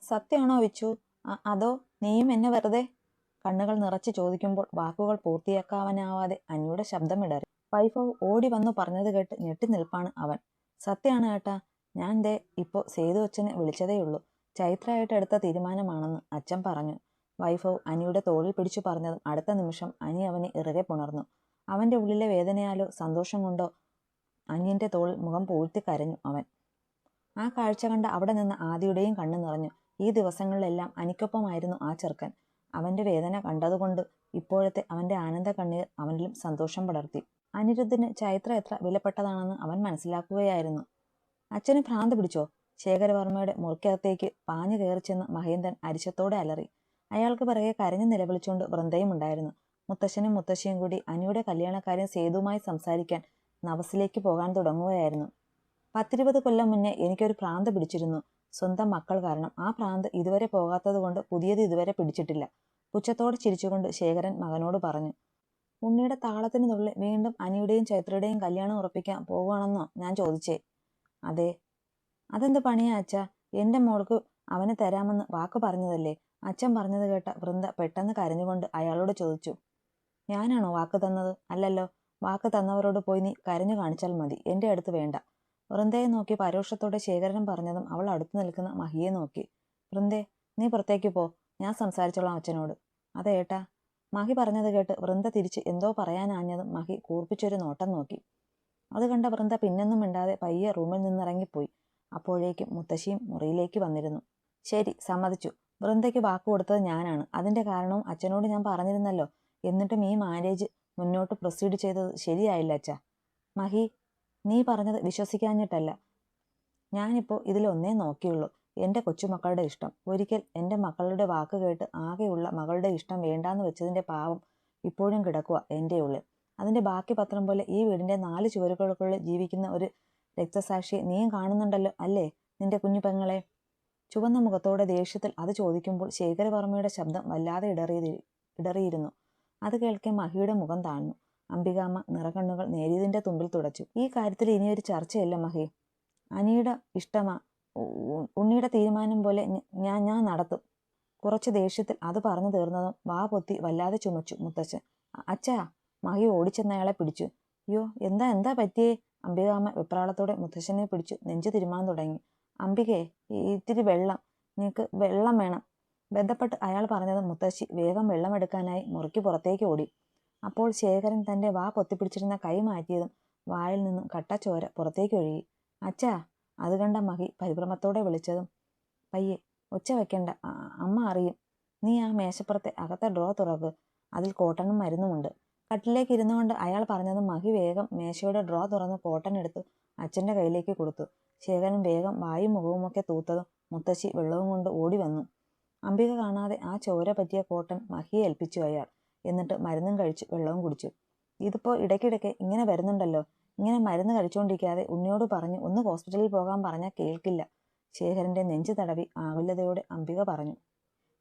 സത്യമാണോ വിച്ചു? അതോ നീയും എന്നെ വെറുതെ? കണ്ണുകൾ നിറച്ച് ചോദിക്കുമ്പോൾ വാക്കുകൾ പൂർത്തിയാക്കാവാനാവാതെ അനിയുടെ ശബ്ദമിടറി. വൈഭവ് ഓടി വന്നു പറഞ്ഞത് കേട്ട് ഞെട്ടി നിൽപ്പാണ് അവൻ. സത്യമാണ് ഏട്ടാ, ഞാൻ ദേ ഇപ്പോൾ സേതു അച്ഛനെ വിളിച്ചതേയുള്ളൂ. ചൈത്രയായിട്ട് എടുത്ത തീരുമാനമാണെന്ന് അച്ഛൻ പറഞ്ഞു. വൈഭവ് അനിയുടെ തോളിൽ പിടിച്ചു പറഞ്ഞതും അടുത്ത നിമിഷം അനി അവനെ ഇറുകെ പുണർന്നു. അവന്റെ ഉള്ളിലെ വേദനയാലോ സന്തോഷം കൊണ്ടോ അനിയന്റെ തോളിൽ മുഖം പൂഴ്ത്തി കരഞ്ഞു അവൻ. ആ കാഴ്ച കണ്ട അവിടെ നിന്ന് ആദിയുടെയും കണ്ണു നിറഞ്ഞു. ഈ ദിവസങ്ങളിലെല്ലാം അനിക്കൊപ്പമായിരുന്നു ആ ചെറുക്കൻ. അവന്റെ വേദന കണ്ടതുകൊണ്ട് ഇപ്പോഴത്തെ അവന്റെ ആനന്ദ കണ്ണീർ അവനിലും സന്തോഷം പടർത്തി. അനിരുദ്ധിന് ചൈത്ര എത്ര വിലപ്പെട്ടതാണെന്ന് അവൻ മനസ്സിലാക്കുകയായിരുന്നു. അച്ഛന് ഭ്രാന്ത് പിടിച്ചോ? ശേഖരവർമ്മയുടെ മുറിക്കകത്തേക്ക് പാഞ്ഞു കയറി ചെന്ന് മഹേന്ദ്രൻ അരിശത്തോടെ അലറി. അയാൾക്ക് പിറകെ കരഞ്ഞു നിലവിളിച്ചുകൊണ്ട് വൃന്ദയും ഉണ്ടായിരുന്നു. മുത്തശ്ശനും മുത്തശ്ശിയും കൂടി അനിയുടെ കല്യാണക്കാരൻ സേതുവുമായി സംസാരിക്കാൻ നവസിലേക്ക് പോകാൻ തുടങ്ങുകയായിരുന്നു. 10-20 കൊല്ലം മുന്നേ എനിക്കൊരു ഭ്രാന്ത് പിടിച്ചിരുന്നു. സ്വന്തം മക്കൾ കാരണം. ആ ഭ്രാന്ത് ഇതുവരെ പോകാത്തത് കൊണ്ട് പുതിയത് ഇതുവരെ പിടിച്ചിട്ടില്ല. പുച്ഛത്തോടെ ചിരിച്ചുകൊണ്ട് ശേഖരൻ മകനോട് പറഞ്ഞു. ഉണ്ണിയുടെ താളത്തിന് തുള്ളി വീണ്ടും അനിയുടെയും ചൈത്രയുടെയും കല്യാണം ഉറപ്പിക്കാൻ പോവുകയാണെന്നോ ഞാൻ ചോദിച്ചേ? അതെ. അതെന്ത് പണിയാ അച്ഛാ? എന്റെ മോൾക്ക് അവന് തരാമെന്ന് വാക്ക് പറഞ്ഞതല്ലേ? അച്ഛൻ പറഞ്ഞത് കേട്ട വൃന്ദ പെട്ടെന്ന് കരഞ്ഞുകൊണ്ട് അയാളോട് ചോദിച്ചു. ഞാനാണോ വാക്ക് തന്നത്? അല്ലല്ലോ. വാക്ക് തന്നവരോട് പോയി നീ കരഞ്ഞു കാണിച്ചാൽ മതി, എന്റെ അടുത്ത് വേണ്ട. വൃന്ദയെ നോക്കി പരോക്ഷത്തോടെ ശേഖരൻ പറഞ്ഞതും അവൾ അടുത്തു നിൽക്കുന്ന മഹിയെ നോക്കി. വൃന്ദേ, നീ പുറത്തേക്ക് പോ, ഞാൻ സംസാരിച്ചോളാം അച്ഛനോട്. അതെ ഏട്ടാ. മഹി പറഞ്ഞത് കേട്ട് വൃന്ദ തിരിച്ച് എന്തോ പറയാനാഞ്ഞതും മഹി കൂർപ്പിച്ചൊരു നോട്ടം നോക്കി. അത് കണ്ട വൃന്ദ പിന്നൊന്നും മിണ്ടാതെ പയ്യെ റൂമിൽ നിന്നിറങ്ങിപ്പോയി. അപ്പോഴേക്കും മുത്തശ്ശിയും മുറിയിലേക്ക് വന്നിരുന്നു. ശരി, സമ്മതിച്ചു. വൃന്ദയ്ക്ക് വാക്ക് കൊടുത്തത് ഞാനാണ്. അതിന്റെ കാരണവും അച്ഛനോട് ഞാൻ പറഞ്ഞിരുന്നല്ലോ. എന്നിട്ടും ഈ മാരേജ് മുന്നോട്ട് പ്രൊസീഡ് ചെയ്തത് ശരിയായില്ല അച്ഛാ. മഹി, നീ പറഞ്ഞത് വിശ്വസിക്കാഞ്ഞിട്ടല്ല. ഞാനിപ്പോൾ ഇതിലൊന്നേ നോക്കിയുള്ളൂ, എൻ്റെ കൊച്ചുമക്കളുടെ ഇഷ്ടം. ഒരിക്കൽ എൻ്റെ മക്കളുടെ വാക്ക് കേട്ട് ആകെയുള്ള മകളുടെ ഇഷ്ടം വേണ്ടാന്ന് വെച്ചതിൻ്റെ പാവം ഇപ്പോഴും കിടക്കുക എൻ്റെ ഉള്ളിൽ. അതിൻ്റെ ബാക്കി പത്രം പോലെ ഈ വീടിൻ്റെ 4 ചുവരുകൾക്കുള്ളിൽ ജീവിക്കുന്ന ഒരു രക്തസാക്ഷിയെ നീയും കാണുന്നുണ്ടല്ലോ അല്ലേ നിന്റെ കുഞ്ഞു പെങ്ങളെ? ചുവന്ന മുഖത്തോടെ ദേഷ്യത്തിൽ അത് ചോദിക്കുമ്പോൾ ശേഖരവർമ്മയുടെ ശബ്ദം വല്ലാതെ ഇടറിയിരുന്നു. അത് കേൾക്കെ മഹിയുടെ മുഖം താഴ്ന്നു. അംബികാമ്മ നിറകണ്ണുകൾ നേരിയതിൻ്റെ തുമ്പിൽ തുടച്ചു. ഈ കാര്യത്തിൽ ഇനിയൊരു ചർച്ചയല്ല മഹി. അനിയുടെ ഇഷ്ടമാ. ഉണ്ണിയുടെ തീരുമാനം പോലെ ഞാൻ നടത്തും. കുറച്ച് ദേഷ്യത്തിൽ അത് പറഞ്ഞു തീർന്നതും വാ പൊത്തി വല്ലാതെ ചുമച്ചു മുത്തച്ഛൻ. അച്ഛാ! മഹി ഓടിച്ചെന്നയാളെ പിടിച്ചു. അയ്യോ, എന്താ പറ്റിയേ? അംബികാമ്മ വെപ്രാളത്തോടെ മുത്തശ്ശനെ പിടിച്ചു നെഞ്ചു തിരുമാൻ തുടങ്ങി. അംബികേ, ഇത്തിരി വെള്ളം, നിനക്ക് വെള്ളം വേണം. ബന്ധപ്പെട്ട് അയാൾ പറഞ്ഞത് മുത്തശ്ശി വേഗം വെള്ളമെടുക്കാനായി മുറിക്ക് പുറത്തേക്ക് ഓടി. അപ്പോൾ ശേഖരൻ തൻ്റെ വാ പൊത്തിപ്പിടിച്ചിരുന്ന കൈ മാറ്റിയതും വായിൽ നിന്നും കട്ടച്ചോര പുറത്തേക്ക് ഒഴുകി. അച്ഛാ! അത് കണ്ട മഹി പരിഭ്രമത്തോടെ വിളിച്ചതും. പയ്യെ, ഒച്ച വെക്കണ്ട, അമ്മ അറിയും. നീ ആ മേശപ്പുറത്തെ അകത്തെ ഡ്രോ തുറക്ക്, അതിൽ കോട്ടണും മരുന്നുമുണ്ട്. കട്ടിലേക്ക് ഇരുന്നുകൊണ്ട് അയാൾ പറഞ്ഞതും മഹി വേഗം മേശയുടെ ഡ്രോ തുറന്ന് കോട്ടൺ എടുത്ത് അച്ഛൻ്റെ കയ്യിലേക്ക് കൊടുത്തു. ശേഖരൻ വേഗം വായും മുഖവുമൊക്കെ തൂത്തതും മുത്തശ്ശി വെള്ളവും കൊണ്ട് ഓടി വന്നു. അംബിക കാണാതെ ആ ചോര പറ്റിയ കോട്ടൺ മഹിയെ ഏൽപ്പിച്ചു അയാൾ. എന്നിട്ട് മരുന്നും കഴിച്ച് വെള്ളവും കുടിച്ചു. ഇതിപ്പോൾ ഇടയ്ക്കിടയ്ക്ക് ഇങ്ങനെ വരുന്നുണ്ടല്ലോ. ഇങ്ങനെ മരുന്ന് കഴിച്ചുകൊണ്ടിരിക്കാതെ ഉണ്ണിയോട് പറഞ്ഞ് ഒന്ന് ഹോസ്പിറ്റലിൽ പോകാൻ പറഞ്ഞാൽ കേൾക്കില്ല. ശേഖരന്റെ നെഞ്ചു തടവി ആകുലതയോടെ അംബിക പറഞ്ഞു.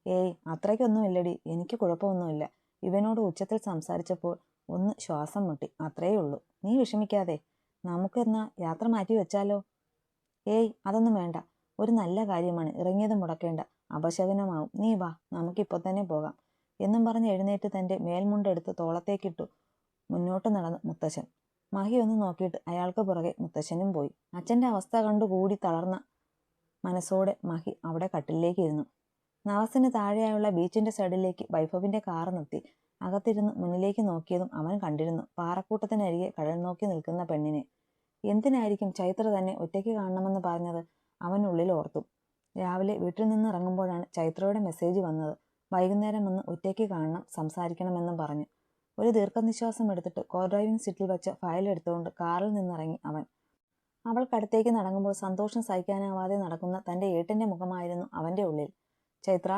ഏയ്, അത്രയ്ക്കൊന്നുമില്ലടി, എനിക്ക് കുഴപ്പമൊന്നുമില്ല. ഇവനോട് ഉച്ചത്തിൽ സംസാരിച്ചപ്പോൾ ഒന്ന് ശ്വാസം മുട്ടി, അത്രയേ ഉള്ളൂ. നീ വിഷമിക്കാതെ. നമുക്കെന്നാ യാത്ര മാറ്റി വെച്ചാലോ? ഏയ്, അതൊന്നും വേണ്ട. ഒരു നല്ല കാര്യമാണ്, ഇറങ്ങിയത് മുടക്കേണ്ട. അപശകുനമാവും. നീ വാ, നമുക്കിപ്പോൾ തന്നെ പോകാം എന്നും പറഞ്ഞ് എഴുന്നേറ്റ് തൻ്റെ മേൽമുണ്ടെടുത്ത് തോളത്തേക്കിട്ടു മുന്നോട്ട് നടന്ന് മുത്തശ്ശൻ. മഹി ഒന്ന് നോക്കിയിട്ട് അയാൾക്ക് പുറകെ മുത്തശ്ശനും പോയി. അച്ഛൻ്റെ അവസ്ഥ കണ്ടുകൂടി തളർന്ന മനസ്സോടെ മഹി അവിടെ കട്ടിലേക്ക് ഇരുന്നു. നവസിന് താഴെയായുള്ള ബീച്ചിന്റെ സൈഡിലേക്ക് വൈഭവിന്റെ കാർ നിർത്തി. അകത്തിരുന്ന് മുന്നിലേക്ക് നോക്കിയതും അവൻ കണ്ടിരുന്നു പാറക്കൂട്ടത്തിനരികെ കടൽ നോക്കി നിൽക്കുന്ന പെണ്ണിനെ. എന്തിനായിരിക്കും ചൈത്ര തന്നെ ഒറ്റയ്ക്ക് കാണണമെന്ന് പറഞ്ഞത് അവൻ ഉള്ളിൽ ഓർത്തു. രാവിലെ വീട്ടിൽ നിന്ന് ഇറങ്ങുമ്പോഴാണ് ചൈത്രയുടെ മെസ്സേജ് വന്നത്. വൈകുന്നേരം വന്ന് ഒറ്റയ്ക്ക് കാണണം, സംസാരിക്കണമെന്നും പറഞ്ഞു. ഒരു ദീർഘനിശ്വാസം എടുത്തിട്ട് കോ ഡ്രൈവിംഗ് സീറ്റിൽ വെച്ച ഫയൽ എടുത്തുകൊണ്ട് കാറിൽ നിന്നിറങ്ങി അവൻ. അവൾക്കടുത്തേക്ക് നടങ്ങുമ്പോൾ സന്തോഷം സഹിക്കാനാവാതെ നടക്കുന്ന തൻ്റെ ഏട്ടൻ്റെ മുഖമായിരുന്നു അവൻ്റെ ഉള്ളിൽ. ചൈത്ര!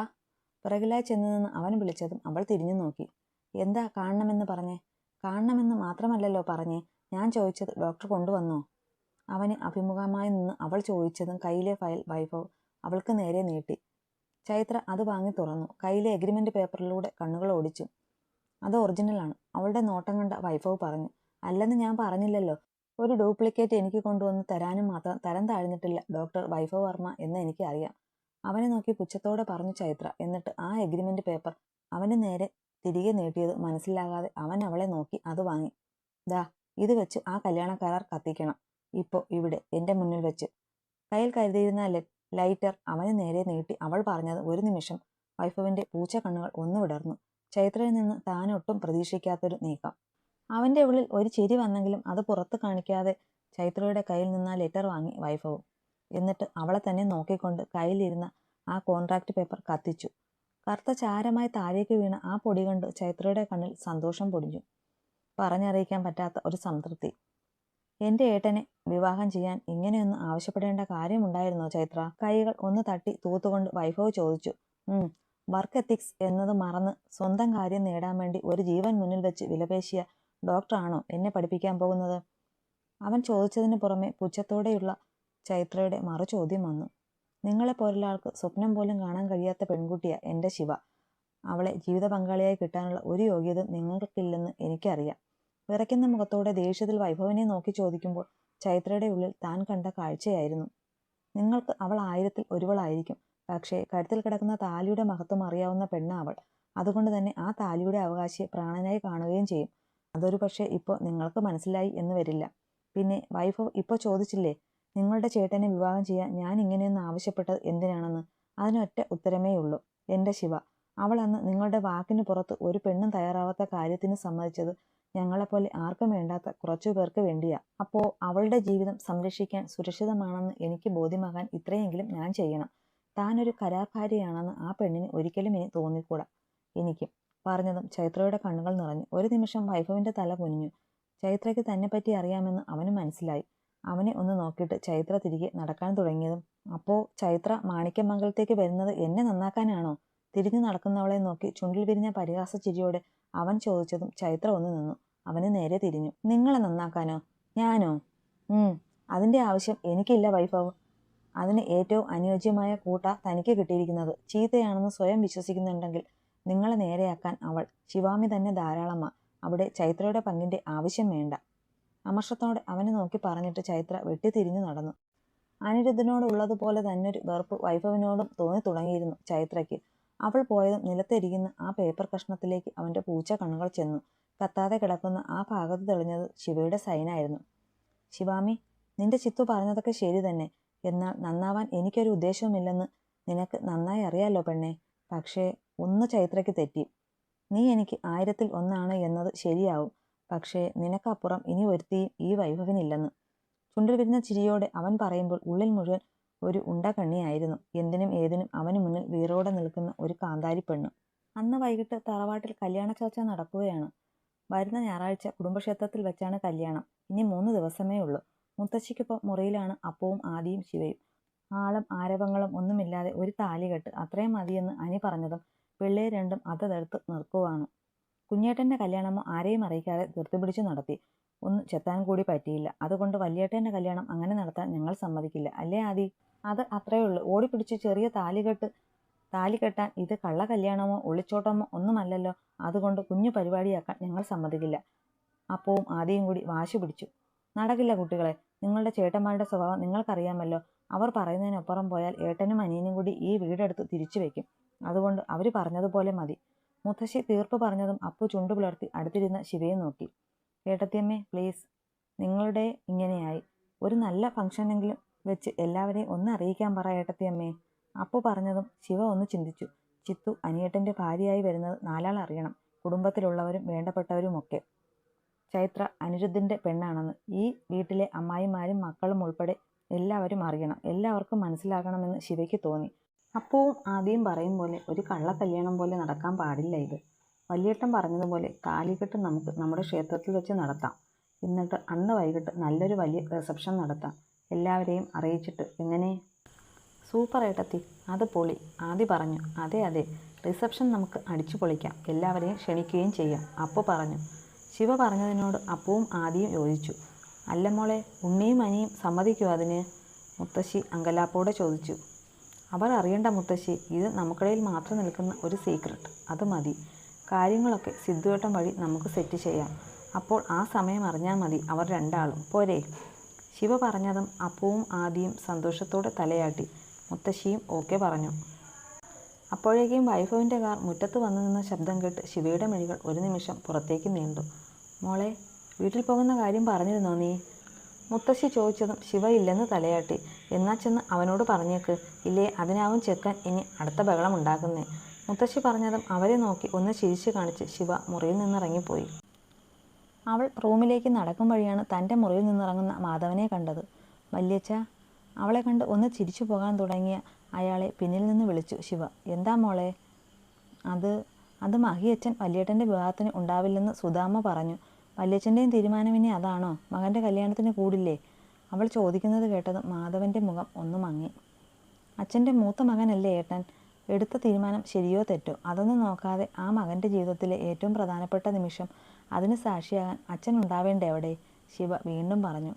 പിറകിലായി ചെന്നു നിന്ന് അവൻ വിളിച്ചതും അവൾ തിരിഞ്ഞു നോക്കി. എന്താ കാണണമെന്ന് പറഞ്ഞേ? കാണണമെന്ന് മാത്രമല്ലല്ലോ പറഞ്ഞേ, ഞാൻ ചോദിച്ചത് ഡോക്ടർ കൊണ്ടുവന്നോ? അവന് അഭിമുഖമായി നിന്ന് അവൾ ചോദിച്ചതും കയ്യിലെ ഫയൽ വൈഭവ് അവൾക്ക് നേരെ നീട്ടി. ചൈത്ര അത് വാങ്ങി തുറന്നു. കയ്യിലെ എഗ്രിമെന്റ് പേപ്പറിലൂടെ കണ്ണുകൾ ഓടിച്ചു. അത് ഒറിജിനലാണ്, അവളുടെ നോട്ടം കണ്ട വൈഭവ് പറഞ്ഞു. അല്ലെന്ന് ഞാൻ പറഞ്ഞില്ലല്ലോ. ഒരു ഡ്യൂപ്ലിക്കേറ്റ് എനിക്ക് കൊണ്ടുവന്ന് തരാനും മാത്രം തരം താഴ്ന്നിട്ടില്ല ഡോക്ടർ വൈഭവ് വർമ്മ എന്ന് എനിക്ക് അറിയാം. അവനെ നോക്കി പുച്ഛത്തോടെ പറഞ്ഞു ചൈത്ര. എന്നിട്ട് ആ എഗ്രിമെന്റ് പേപ്പർ അവന് നേരെ തിരികെ നീട്ടിയത് മനസ്സിലാകാതെ അവൻ അവളെ നോക്കി അത് വാങ്ങി. ദാ ഇത് വെച്ച് ആ കല്യാണ കരാർ കത്തിക്കണം. ഇപ്പോ ഇവിടെ എന്റെ മുന്നിൽ വെച്ച്. കയ്യിൽ കരുതിയിരുന്ന ലൈറ്റർ അവന് നേരെ നീട്ടി അവൾ പറഞ്ഞത് ഒരു നിമിഷം വൈഭവിന്റെ പൂച്ച കണ്ണുകൾ ഒന്ന് വിടർന്നു. ചൈത്രയിൽ നിന്ന് താനൊട്ടും പ്രതീക്ഷിക്കാത്തൊരു നീക്കം. അവന്റെ ഉള്ളിൽ ഒരു ചിരി വന്നെങ്കിലും അത് പുറത്ത് കാണിക്കാതെ ചൈത്രയുടെ കയ്യിൽ നിന്ന് ആ ലെറ്റർ വാങ്ങി വൈഭവും. എന്നിട്ട് അവളെ തന്നെ നോക്കിക്കൊണ്ട് കയ്യിലിരുന്ന ആ കോൺട്രാക്ട് പേപ്പർ കത്തിച്ചു. കറുത്ത ചാരമായി താഴേക്ക് വീണ ആ പൊടി കണ്ട് ചൈത്രയുടെ കണ്ണിൽ സന്തോഷം പൊടിഞ്ഞു. പറഞ്ഞറിയിക്കാൻ പറ്റാത്ത ഒരു സംതൃപ്തി. എന്റെ ഏട്ടനെ വിവാഹം ചെയ്യാൻ ഇങ്ങനെയൊന്നും ആവശ്യപ്പെടേണ്ട കാര്യമുണ്ടായിരുന്നോ ചൈത്ര? കൈകൾ ഒന്ന് തട്ടി തൂത്തുകൊണ്ട് വൈഭവ് ചോദിച്ചു. വർക്ക് എത്തിക്സ് എന്നത് മറന്ന് സ്വന്തം കാര്യം നേടാൻ വേണ്ടി ഒരു ജീവൻ മുന്നിൽ വെച്ച് വിലപേശിയ ഡോക്ടറാണോ എന്നെ പഠിപ്പിക്കാൻ പോകുന്നത്? അവൻ ചോദിച്ചതിന് പുറമെ പുച്ഛത്തോടെയുള്ള ചൈത്രയുടെ മറു ചോദ്യം വന്നു. നിങ്ങളെപ്പോലുള്ള ആൾക്ക് സ്വപ്നം പോലും കാണാൻ കഴിയാത്ത പെൺകുട്ടിയാ എൻ്റെ ശിവ. അവളെ ജീവിത പങ്കാളിയായി കിട്ടാനുള്ള ഒരു യോഗ്യത നിങ്ങൾക്കില്ലെന്ന് എനിക്കറിയാം. വിറയ്ക്കുന്ന മുഖത്തോടെ ദേഷ്യത്തിൽ വൈഭവനെ നോക്കി ചോദിക്കുമ്പോൾ ചൈത്രയുടെ ഉള്ളിൽ താൻ കണ്ട കാഴ്ചയായിരുന്നു. നിങ്ങൾക്ക് അവൾ 1000-ൽ ഒരുവളായിരിക്കും. പക്ഷേ കഴുത്തിൽ കിടക്കുന്ന താലിയുടെ മഹത്വം അറിയാവുന്ന പെണ്ണ അവൾ. അതുകൊണ്ട് തന്നെ ആ താലിയുടെ അവകാശിയെ പ്രാണനായി കാണുകയും ചെയ്യും. അതൊരു പക്ഷേ ഇപ്പോൾ നിങ്ങൾക്ക് മനസ്സിലായി എന്ന് വരില്ല. പിന്നെ വൈഭവ് ഇപ്പോൾ ചോദിച്ചില്ലേ, നിങ്ങളുടെ ചേട്ടനെ വിവാഹം ചെയ്യാൻ ഞാൻ ഇങ്ങനെയൊന്ന് ആവശ്യപ്പെട്ടത് എന്തിനാണെന്ന്? അതിനൊറ്റ ഉത്തരമേ ഉള്ളൂ, എൻ്റെ ശിവ. അവൾ അന്ന് നിങ്ങളുടെ വാക്കിന് പുറത്ത് ഒരു പെണ്ണും തയ്യാറാവാത്ത കാര്യത്തിന് സമ്മതിച്ചത് ഞങ്ങളെപ്പോലെ ആർക്കും വേണ്ടാത്ത കുറച്ചു പേർക്ക് വേണ്ടിയാ. അപ്പോ അവളുടെ ജീവിതം സംരക്ഷിക്കാൻ സുരക്ഷിതമാണെന്ന് എനിക്ക് ബോധ്യമാകാൻ ഇത്രയെങ്കിലും ഞാൻ ചെയ്യണം. താനൊരു കരാർക്കാരിയാണെന്ന് ആ പെണ്ണിന് ഒരിക്കലും ഇനി തോന്നിക്കൂടാ. എനിക്ക് പറഞ്ഞതും ചൈത്രയുടെ കണ്ണുകൾ നിറഞ്ഞു. ഒരു നിമിഷം വൈഭവിന്റെ തല കുനിഞ്ഞു. ചൈത്രയ്ക്ക് തന്നെപ്പറ്റി അറിയാമെന്ന് അവന് മനസ്സിലായി. അവനെ ഒന്ന് നോക്കിയിട്ട് ചൈത്ര തിരികെ നടക്കാൻ തുടങ്ങിയതും, അപ്പോ ചൈത്ര മാണിക്യമംഗലത്തേക്ക് വരുന്നത് എന്നെ നന്നാക്കാനാണോ? തിരിഞ്ഞു നടക്കുന്നവളെ നോക്കി ചുണ്ടിൽ വിരിഞ്ഞ പരിഹാസ ചിരിയോടെ അവൻ ചോദിച്ചതും ചൈത്ര ഒന്ന് നിന്നു. അവന് നേരെ തിരിഞ്ഞു. നിങ്ങളെ നന്നാക്കാനോ? ഞാനോ? അതിന്റെ ആവശ്യം എനിക്കില്ല വൈഭവ്. അതിന് ഏറ്റവും അനുയോജ്യമായ കൂട്ട തനിക്ക് കിട്ടിയിരിക്കുന്നത്. ചീത്തയാണെന്ന് സ്വയം വിശ്വസിക്കുന്നുണ്ടെങ്കിൽ നിങ്ങളെ നേരെയാക്കാൻ അവൾ ശിവാമി തന്നെ ധാരാളമാ. അവിടെ ചൈത്രയുടെ പങ്കിന്റെ ആവശ്യം വേണ്ട. അമർഷത്തോടെ അവനെ നോക്കി പറഞ്ഞിട്ട് ചൈത്ര വെട്ടിത്തിരിഞ്ഞു നടന്നു. അനിരുദ്ധനോടുള്ളതുപോലെ തന്നൊരു വെറുപ്പ് വൈഭവിനോടും തോന്നി തുടങ്ങിയിരുന്നു ചൈത്രയ്ക്ക്. അവൾ പോയതും നിലത്തിരിക്കുന്ന ആ പേപ്പർ കഷ്ണത്തിലേക്ക് അവന്റെ പൂച്ച കണ്ണുകൾ ചെന്നു. കത്താതെ കിടക്കുന്ന ആ ഭാഗത്ത് തെളിഞ്ഞത് ശിവയുടെ സൈനായിരുന്നു. ശിവാമി, നിന്റെ ചിത്തു പറഞ്ഞതൊക്കെ ശരി തന്നെ. എന്നാൽ നന്നാവാൻ എനിക്കൊരു ഉദ്ദേശവുമില്ലെന്ന് നിനക്ക് നന്നായി അറിയാലോ പെണ്ണെ. പക്ഷേ ഒന്ന് ചൈത്രയ്ക്ക് തെറ്റി. നീ എനിക്ക് 1000-ൽ ഒന്നാണ് എന്നത് ശരിയാവും. പക്ഷേ നിനക്കപ്പുറം ഇനി ഒരുത്തിയും ഈ വൈഭവിനില്ലെന്ന്. ചുണ്ടിൽ വിരിഞ്ഞ ചിരിയോടെ അവൻ പറയുമ്പോൾ ഉള്ളിൽ മുഴുവൻ ഒരു ഉണ്ടകണ്ണിയായിരുന്നു. എന്തിനും ഏതിനും അവന് മുന്നിൽ വീറോടെ നിൽക്കുന്ന ഒരു കാന്താരി പെണ്ണ്. അന്ന് വൈകിട്ട് തറവാട്ടിൽ കല്യാണ ചർച്ച നടക്കുകയാണ്. വരുന്ന ഞായറാഴ്ച കുടുംബക്ഷേത്രത്തിൽ വെച്ചാണ് കല്യാണം. ഇനി 3 ദിവസമേ ഉള്ളൂ. മുത്തശ്ശിക്കൊപ്പം മുറിയിലാണ് അപ്പവും ആദിയും ശിവയും. ആളും ആരവങ്ങളും ഒന്നുമില്ലാതെ ഒരു താലികെട്ട് അത്രയും മതിയെന്ന് അനി പറഞ്ഞതും പിള്ളേർ രണ്ടും അതതെടുത്ത് നിൽക്കുവാണ്. കുഞ്ഞേട്ടൻ്റെ കല്യാണമോ ആരെയും അറിയിക്കാതെ ധൃതിപിടിച്ചു നടത്തി. ഒന്ന് ചെത്താൻ കൂടി പറ്റിയില്ല. അതുകൊണ്ട് വല്യേട്ടൻ്റെ കല്യാണം അങ്ങനെ നടത്താൻ ഞങ്ങൾ സമ്മതിക്കില്ല. അല്ലേ ആദി? അത് അത്രയേ ഉള്ളൂ. ഓടിപ്പിടിച്ച് ചെറിയ താലി കെട്ടാൻ ഇത് കള്ള കല്യാണമോ ഒളിച്ചോട്ടമോ ഒന്നുമല്ലല്ലോ. അതുകൊണ്ട് കുഞ്ഞു പരിപാടിയാക്കാൻ ഞങ്ങൾ സമ്മതിക്കില്ല. അപ്പവും ആദിയും കൂടി വാശി പിടിച്ചു. നടക്കില്ല കുട്ടികളെ. നിങ്ങളുടെ ചേട്ടന്മാരുടെ സ്വഭാവം നിങ്ങൾക്കറിയാമല്ലോ. അവർ പറയുന്നതിനപ്പുറം പോയാൽ ഏട്ടനും അനിയനും കൂടി ഈ വീടെടുത്ത് തിരിച്ചു വെക്കും. അതുകൊണ്ട് അവർ പറഞ്ഞതുപോലെ മതി. മുത്തശ്ശി തീർപ്പ് പറഞ്ഞതും അപ്പു ചുണ്ടു പുലർത്തി അടുത്തിരുന്ന ശിവയെ നോക്കി. ഏട്ടത്തിയമ്മേ പ്ലീസ്, നിങ്ങളുടെ ഇങ്ങനെയായി ഒരു നല്ല ഫംഗ്ഷനെങ്കിലും വെച്ച് എല്ലാവരെയും ഒന്ന് അറിയിക്കാൻ പറ ഏട്ടത്തിയമ്മേ. അപ്പു പറഞ്ഞതും ശിവ ഒന്ന് ചിന്തിച്ചു. ചിത്തു അനിയേട്ടൻ്റെ ഭാര്യയായി വരുന്നത് 4 ആൾ അറിയണം. കുടുംബത്തിലുള്ളവരും വേണ്ടപ്പെട്ടവരുമൊക്കെ. ചൈത്ര അനിരുദ്ധിൻ്റെ പെണ്ണാണെന്ന് ഈ വീട്ടിലെ അമ്മായിമാരും മക്കളും ഉൾപ്പെടെ എല്ലാവരും അറിയണം. എല്ലാവർക്കും മനസ്സിലാകണമെന്ന് ശിവയ്ക്ക് തോന്നി. അപ്പവും ആദ്യം പറയും പോലെ ഒരു കള്ളക്കല്യാണം പോലെ നടക്കാൻ പാടില്ല ഇത്. വല്യേട്ടൻ പറഞ്ഞതുപോലെ താലികെട്ട് നമുക്ക് നമ്മുടെ ക്ഷേത്രത്തിൽ വെച്ച് നടത്താം. എന്നിട്ട് അന്ന് വൈകിട്ട് നല്ലൊരു വലിയ റിസപ്ഷൻ നടത്താം. എല്ലാവരെയും അറിയിച്ചിട്ട്. എങ്ങനെ? സൂപ്പർ ഏട്ടത്തി, അത് പൊളി. ആദി പറഞ്ഞു. അതെ അതെ, റിസപ്ഷൻ നമുക്ക് അടിച്ചു പൊളിക്കാം. എല്ലാവരെയും ക്ഷണിക്കുകയും ചെയ്യാം, അപ്പു പറഞ്ഞു. ശിവ പറഞ്ഞതിനോട് അപ്പവും ആദിയും യോജിച്ചു. അല്ല മോളെ, ഉണ്ണിയും അനിയും സമ്മതിക്കുമോ അതിന്? മുത്തശ്ശി അങ്കലാപ്പോടെ ചോദിച്ചു. അവർ അറിയണ്ട മുത്തശ്ശി, ഇത് നമുക്കിടയിൽ മാത്രം നിൽക്കുന്ന ഒരു സീക്രട്ട്. അത് മതി. കാര്യങ്ങളൊക്കെ സിദ്ധുവേട്ടൻ വഴി നമുക്ക് സെറ്റ് ചെയ്യാം. അപ്പോൾ ആ സമയം അറിഞ്ഞാൽ മതി അവർ 2 ആളും. പോരെ? ശിവ പറഞ്ഞതും അപ്പവും ആദിയും സന്തോഷത്തോടെ തലയാട്ടി. മുത്തശ്ശിയും ഓക്കെ പറഞ്ഞു. അപ്പോഴേക്കും വൈഭവിൻ്റെ കാർ മുറ്റത്ത് വന്നു നിന്ന ശബ്ദം കേട്ട് ശിവയുടെ മിഴികൾ ഒരു നിമിഷം പുറത്തേക്ക് നീണ്ടു. മോളെ, വീട്ടിൽ പോകുന്ന കാര്യം പറഞ്ഞിരുന്നോ നീ? മുത്തശ്ശി ചോദിച്ചതും ശിവ ഇല്ലെന്ന് തലയാട്ടി. എന്നാ ചെന്ന് അവനോട് പറഞ്ഞേക്ക്. ഇല്ലേ അതിനാവും ചെക്കൻ ഇനി അടുത്ത ബഹളം ഉണ്ടാക്കുന്നേ. മുത്തശ്ശി പറഞ്ഞതും അവരെ നോക്കി ഒന്ന് ചിരിച്ചു കാണിച്ച് ശിവ മുറിയിൽ നിന്നിറങ്ങിപ്പോയി. അവൾ റൂമിലേക്ക് നടക്കും വഴിയാണ് തൻ്റെ മുറിയിൽ നിന്നിറങ്ങുന്ന മാധവനെ കണ്ടത്. വല്യച്ഛ. അവളെ കണ്ട് ഒന്ന് ചിരിച്ചു പോകാൻ തുടങ്ങിയ അയാളെ പിന്നിൽ നിന്ന് വിളിച്ചു ശിവ. എന്താ മോളെ? അത് മഹിയച്ഛൻ വല്യേട്ടൻ്റെ വിവാഹത്തിന് ഉണ്ടാവില്ലെന്ന് സുധാമ്മ പറഞ്ഞു. വല്യച്ഛൻ്റെയും തീരുമാനം ഇനി അതാണോ? മകൻ്റെ കല്യാണത്തിന് കൂടില്ലേ? അവൾ ചോദിക്കുന്നത് കേട്ടതും മാധവൻ്റെ മുഖം ഒന്ന് മങ്ങി. അച്ഛൻ്റെ മൂത്ത മകനല്ലേ ഏട്ടൻ? എടുത്ത തീരുമാനം ശരിയോ തെറ്റോ അതൊന്നും നോക്കാതെ ആ മകൻ്റെ ജീവിതത്തിലെ ഏറ്റവും പ്രധാനപ്പെട്ട നിമിഷം അതിന് സാക്ഷിയാകാൻ അച്ഛൻ ഉണ്ടാവേണ്ടേ അവിടെ? ശിവ വീണ്ടും പറഞ്ഞു.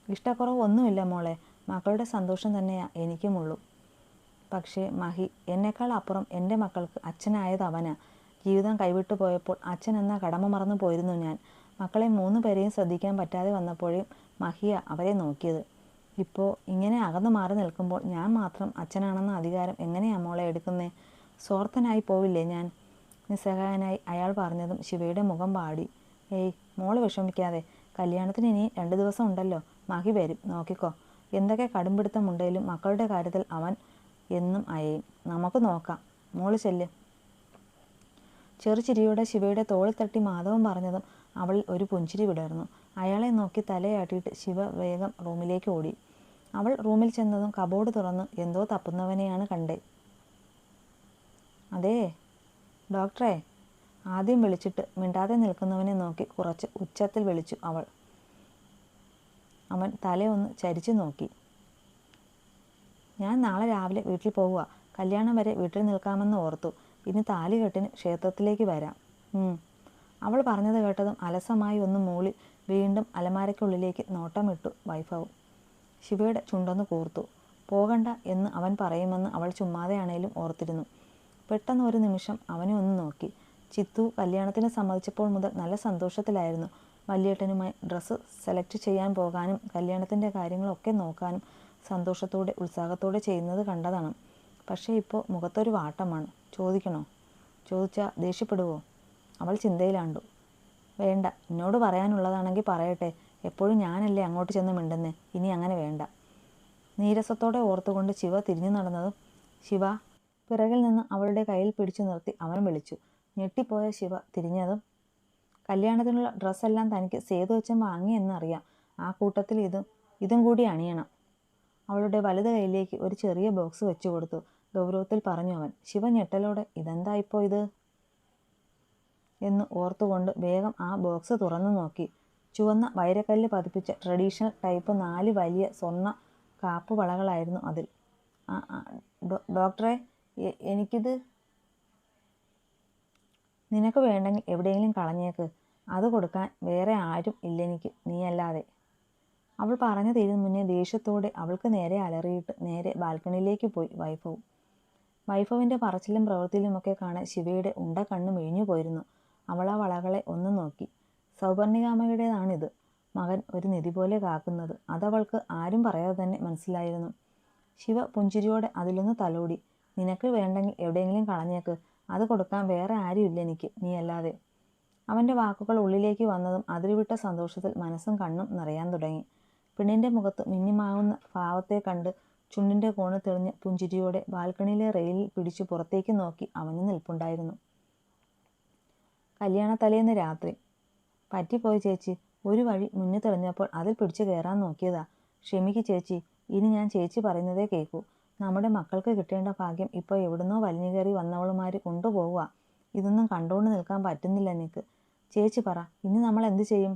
ഇഷ്ടക്കുറവ് ഒന്നുമില്ല മോളെ, മക്കളുടെ സന്തോഷം തന്നെയാ എനിക്കുമുള്ളൂ. പക്ഷേ മഹി, എന്നേക്കാൾ അപ്പുറം എൻ്റെ മക്കൾക്ക് അച്ഛനായത് അവനാ. ജീവിതം കൈവിട്ടു പോയപ്പോൾ അച്ഛൻ എന്ന കടമ മറന്നു പോയിരുന്നു ഞാൻ. മക്കളെ 3 പേരെയും ശ്രദ്ധിക്കാൻ പറ്റാതെ വന്നപ്പോഴും മഹിയ അവരെ നോക്കിയത്. ഇപ്പോൾ ഇങ്ങനെ അകന്നു മാറി നിൽക്കുമ്പോൾ ഞാൻ മാത്രം അച്ഛനാണെന്ന അധികാരം എങ്ങനെയാ മോളെ എടുക്കുന്നേ? സ്വാർത്ഥനായി പോവില്ലേ ഞാൻ? നിസ്സഹായനായി അയാൾ പറഞ്ഞതും ശിവയുടെ മുഖം വാടി. ഏയ് മോള് വിഷമിക്കാതെ, കല്യാണത്തിന് ഇനി 2 ദിവസം ഉണ്ടല്ലോ. മഹി വരും, നോക്കിക്കോ. എന്തൊക്കെ കടുംപിടുത്തമുണ്ടെങ്കിലും മക്കളുടെ കാര്യത്തിൽ അവൻ എന്നും അയയും. നമുക്ക് നോക്കാം, മോള് ചെല്ല്. ചെറുചിരിയോടെ ശിവയുടെ തോളിൽ തട്ടി മാധവൻ പറഞ്ഞതും അവളിൽ ഒരു പുഞ്ചിരി വിടർന്നു. അയാളെ നോക്കി തലയാട്ടിയിട്ട് ശിവ വേഗം റൂമിലേക്ക് ഓടി. അവൾ റൂമിൽ ചെന്നതും കബോർഡ് തുറന്ന് എന്തോ തപ്പുന്നവനെയാണ് കണ്ടേ. അതേ ഡോക്ടറെ, ആദ്യം വിളിച്ചിട്ട് മിണ്ടാതെ നിൽക്കുന്നവനെ നോക്കി കുറച്ച് ഉച്ചത്തിൽ വിളിച്ചു അവൾ. അവൻ തലയൊന്ന് ചരിച്ചു നോക്കി. ഞാൻ നാളെ രാവിലെ വീട്ടിൽ പോവുക. കല്യാണം വരെ വീട്ടിൽ നിൽക്കാമെന്ന് ഓർത്തു. ഇനി താലികെട്ടിന് ക്ഷേത്രത്തിലേക്ക് വരാം. അവൾ പറഞ്ഞത് കേട്ടതും അലസമായി ഒന്ന് മൂളി വീണ്ടും അലമാരയ്ക്കുള്ളിലേക്ക് നോട്ടമിട്ടു വൈഭവ്. ശിവയുടെ ചുണ്ടൊന്ന് കൂർത്തു. പോകണ്ട എന്ന് അവൻ പറയുമെന്ന് അവൾ ചുമ്മാതെയാണേലും ഓർത്തിരുന്നു. പെട്ടെന്ന് ഒരു നിമിഷം അവനെ ഒന്ന് നോക്കി. ചിത്തു കല്യാണത്തിന് സമ്മതിച്ചപ്പോൾ മുതൽ നല്ല സന്തോഷത്തിലായിരുന്നു. വല്യേട്ടനുമായി ഡ്രസ്സ് സെലക്ട് ചെയ്യാൻ പോകാനും കല്യാണത്തിൻ്റെ കാര്യങ്ങളൊക്കെ നോക്കാനും സന്തോഷത്തോടെ ഉത്സാഹത്തോടെ ചെയ്യുന്നത് കണ്ടതാണ്. പക്ഷേ ഇപ്പോൾ മുഖത്തൊരു വാട്ടമാണ്. ചോദിക്കണോ? ചോദിച്ചാൽ ദേഷ്യപ്പെടുവോ? അവൾ ചിന്തയിലാണ്ടു. വേണ്ട, എന്നോട് പറയാനുള്ളതാണെങ്കിൽ പറയട്ടെ. എപ്പോഴും ഞാനല്ലേ അങ്ങോട്ട് ചെന്ന് മിണ്ടുന്നേ. ഇനി അങ്ങനെ വേണ്ട. നീരസത്തോടെ ഓർത്തുകൊണ്ട് ശിവ തിരിഞ്ഞു നടന്നതും ശിവ പിറകിൽ നിന്ന് അവളുടെ കയ്യിൽ പിടിച്ചു നിർത്തി അവൻ വിളിച്ചു. ഞെട്ടിപ്പോയ ശിവ തിരിഞ്ഞതും കല്യാണത്തിനുള്ള ഡ്രസ്സെല്ലാം തനിക്ക് സേതുവച്ചൻ വാങ്ങിയെന്നറിയാം. ആ കൂട്ടത്തിൽ ഇതും കൂടി അണിയണം. അവളുടെ വലത് കൈയിലേക്ക് ഒരു ചെറിയ ബോക്സ് വെച്ചു കൊടുത്തു. ഗൗരവത്തിൽ പറഞ്ഞു അവൻ. ശിവ ഞെട്ടലോടെ ഇതെന്താ ഇപ്പോൾ ഇത് എന്ന് ഓർത്തുകൊണ്ട് വേഗം ആ ബോക്സ് തുറന്നു നോക്കി. ചുവന്ന വൈരക്കല്ല് പതിപ്പിച്ച ട്രഡീഷണൽ ടൈപ്പ് 4 വലിയ സ്വർണ്ണ കാപ്പ് വളകളായിരുന്നു അതിൽ. ഡോക്ടറെ, എനിക്കിത്. നിനക്ക് വേണ്ടെങ്കിൽ എവിടെയെങ്കിലും കളഞ്ഞേക്ക്. അത് കൊടുക്കാൻ വേറെ ആരും ഇല്ലെനിക്ക്, നീയല്ലാതെ. അവൾ പറഞ്ഞു തീരും മുന്നേ ദേഷ്യത്തോടെ അവൾക്ക് നേരെ അലറിയിട്ട് നേരെ ബാൽക്കണിയിലേക്ക് പോയി വൈഭവ്. വൈഭവിൻ്റെ പറച്ചിലും പ്രവൃത്തിയിലുമൊക്കെ കാണാൻ ശിവയുടെ ഉണ്ട കണ്ണു മിഴിഞ്ഞു പോയിരുന്നു. അവൾ ആ വളകളെ ഒന്ന് നോക്കി. സൗപർണികാമ്മയുടേതാണിത്. മകൻ ഒരു നിധി പോലെ കാക്കുന്നത്. അതവൾക്ക് ആരും പറയാതെ തന്നെ മനസ്സിലായിരുന്നു. ശിവ പുഞ്ചിരിയോടെ അതിലൊന്ന് തലോടി. നിനക്ക് വേണ്ടെങ്കിൽ എവിടെയെങ്കിലും കളഞ്ഞേക്ക്. അത് കൊടുക്കാൻ വേറെ ആരും ഇല്ലെനിക്ക്, നീയല്ലാതെ. അവൻ്റെ വാക്കുകൾ ഉള്ളിലേക്ക് വന്നതും അതിരുവിട്ട സന്തോഷത്തിൽ മനസ്സും കണ്ണും നിറയാൻ തുടങ്ങി. പെണ്ണിൻ്റെ മുഖത്ത് മിന്നിമാവുന്ന ഭാവത്തെ കണ്ട് ചുണ്ടിൻ്റെ കോണ് തെളിഞ്ഞ പുഞ്ചിരിയോടെ ബാൽക്കണിയിലെ റെയിലിൽ പിടിച്ചു പുറത്തേക്ക് നോക്കി അവന് നിൽപ്പുണ്ടായിരുന്നു. കല്യാണത്തലേന്ന് രാത്രി. പറ്റിപ്പോയി ചേച്ചി. ഒരു വഴി മുന്നിൽ തെളിഞ്ഞപ്പോൾ അതിൽ പിടിച്ചു കയറാൻ നോക്കിയതാ. ക്ഷമിക്ക് ചേച്ചി. ഇനി ഞാൻ ചേച്ചി പറയുന്നതേ കേൾക്കൂ. നമ്മുടെ മക്കൾക്ക് കിട്ടേണ്ട ഭാഗ്യം ഇപ്പോൾ എവിടുന്നോ വലിഞ്ഞു കയറി വന്നവളുമാർ കൊണ്ടുപോവുക. ഇതൊന്നും കണ്ടുകൊണ്ട് നിൽക്കാൻ പറ്റുന്നില്ല എനിക്ക്. ചേച്ചി പറ, ഇനി നമ്മൾ എന്ത് ചെയ്യും?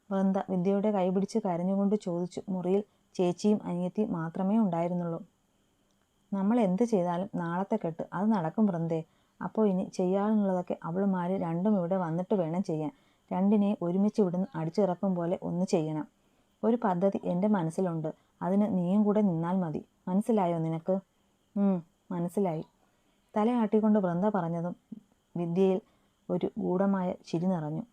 വൃന്ദ വിദ്യയുടെ കൈപിടിച്ച് കരഞ്ഞുകൊണ്ട് ചോദിച്ചു. മുറിയിൽ ചേച്ചിയും അനിയത്തിയും മാത്രമേ ഉണ്ടായിരുന്നുള്ളൂ. നമ്മൾ എന്ത് ചെയ്താലും നാളത്തെ കെട്ട് അത് നടക്കും വൃന്ദേ. അപ്പോൾ ഇനി ചെയ്യാനുള്ളതൊക്കെ അവളുമാർ രണ്ടും ഇവിടെ വന്നിട്ട് വേണം ചെയ്യാൻ. രണ്ടിനെയും ഒരുമിച്ച് ഇവിടുന്ന് അടിച്ചിറക്കും പോലെ ഒന്ന് ചെയ്യണം. ഒരു പദ്ധതി എൻ്റെ മനസ്സിലുണ്ട്. അതിന് നീയും കൂടെ നിന്നാൽ മതി. മനസ്സിലായോ നിനക്ക്? മനസ്സിലായി. തലയാട്ടിക്കൊണ്ട് വൃന്ദ പറഞ്ഞതും വിദ്യയിൽ ഒരു ഗൂഢമായ ചിരി നിറഞ്ഞു.